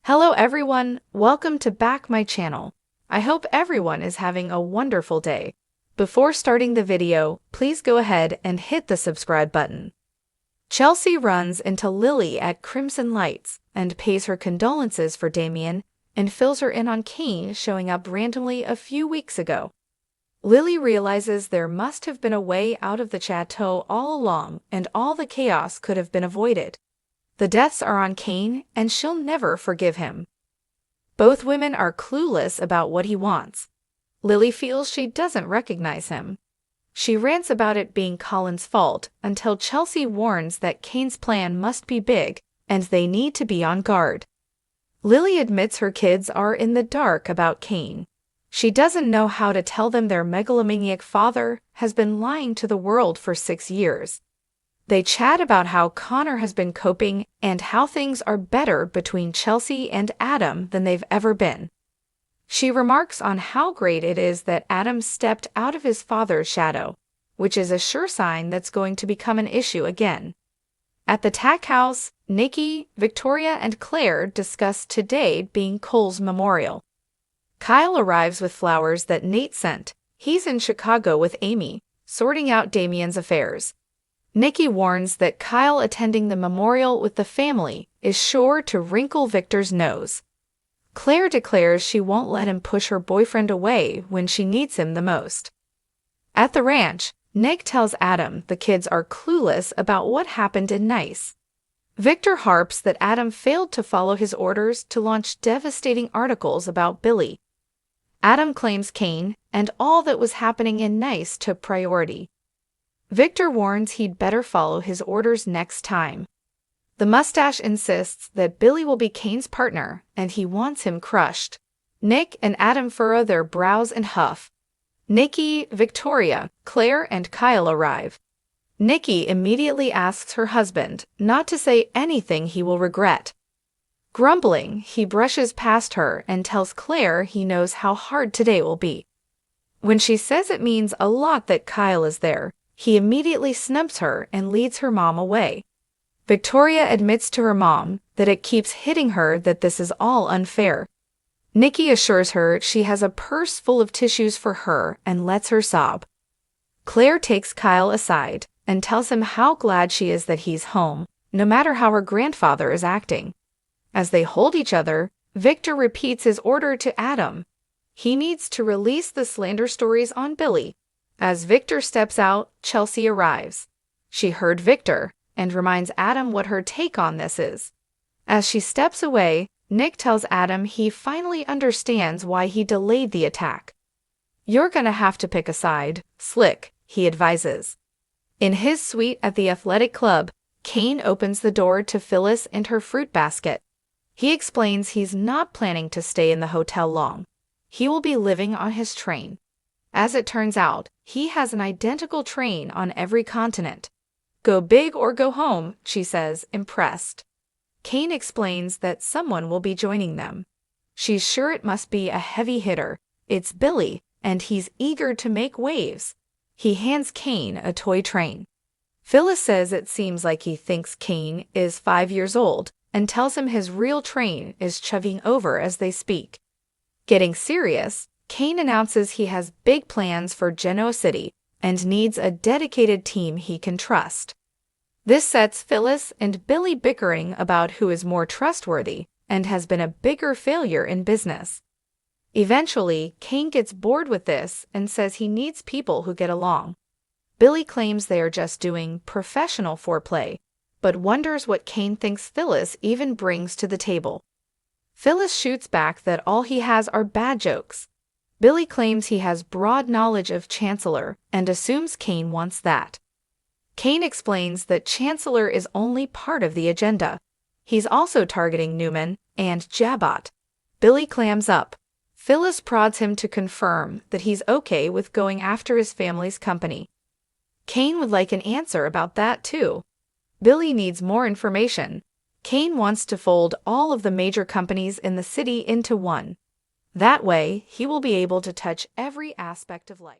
Hello everyone, welcome to back my channel. I hope everyone is having a wonderful day. Before starting the video, please go ahead and hit the subscribe button. Chelsea runs into Lily at Crimson Lights and pays her condolences for Damien and fills her in on Kane showing up randomly a few weeks ago. Lily realizes there must have been a way out of the chateau all along and all the chaos could have been avoided. The deaths are on Kane, and she'll never forgive him. Both women are clueless about what he wants. Lily feels she doesn't recognize him. She rants about it being Colin's fault until Chelsea warns that Kane's plan must be big and they need to be on guard. Lily admits her kids are in the dark about Kane. She doesn't know how to tell them their megalomaniac father has been lying to the world for 6 years. They chat about how Connor has been coping and how things are better between Chelsea and Adam than they've ever been. She remarks on how great it is that Adam stepped out of his father's shadow, which is a sure sign that's going to become an issue again. At the Tack House, Nikki, Victoria, and Claire discuss today being Cole's memorial. Kyle arrives with flowers that Nate sent. He's in Chicago with Amy, sorting out Damien's affairs. Nikki warns that Kyle attending the memorial with the family is sure to wrinkle Victor's nose. Claire declares she won't let him push her boyfriend away when she needs him the most. At the ranch, Nick tells Adam the kids are clueless about what happened in Nice. Victor harps that Adam failed to follow his orders to launch devastating articles about Billy. Adam claims Kane and all that was happening in Nice took priority. Victor warns he'd better follow his orders next time. The mustache insists that Billy will be Kane's partner and he wants him crushed. Nick and Adam furrow their brows and huff. Nikki, Victoria, Claire, and Kyle arrive. Nikki immediately asks her husband not to say anything he will regret. Grumbling, he brushes past her and tells Claire he knows how hard today will be. When she says it means a lot that Kyle is there, he immediately snubs her and leads her mom away. Victoria admits to her mom that it keeps hitting her that this is all unfair. Nikki assures her she has a purse full of tissues for her and lets her sob. Claire takes Kyle aside and tells him how glad she is that he's home, no matter how her grandfather is acting. As they hold each other, Victor repeats his order to Adam. He needs to release the slander stories on Billy. As Victor steps out, Chelsea arrives. She heard Victor and reminds Adam what her take on this is. As she steps away, Nick tells Adam he finally understands why he delayed the attack. "You're gonna have to pick a side, Slick," he advises. In his suite at the athletic club, Kane opens the door to Phyllis and her fruit basket. He explains he's not planning to stay in the hotel long. He will be living on his train. As it turns out, he has an identical train on every continent. "Go big or go home," she says, impressed. Kane explains that someone will be joining them. She's sure it must be a heavy hitter. It's Billy, and he's eager to make waves. He hands Kane a toy train. Phyllis says it seems like he thinks Kane is 5 years old and tells him his real train is chugging over as they speak. Getting serious, Kane announces he has big plans for Genoa City and needs a dedicated team he can trust. This sets Phyllis and Billy bickering about who is more trustworthy and has been a bigger failure in business. Eventually, Kane gets bored with this and says he needs people who get along. Billy claims they are just doing professional foreplay, but wonders what Kane thinks Phyllis even brings to the table. Phyllis shoots back that all he has are bad jokes. Billy claims he has broad knowledge of Chancellor and assumes Kane wants that. Kane explains that Chancellor is only part of the agenda. He's also targeting Newman and Jabot. Billy clams up. Phyllis prods him to confirm that he's okay with going after his family's company. Kane would like an answer about that too. Billy needs more information. Kane wants to fold all of the major companies in the city into one. That way, he will be able to touch every aspect of life.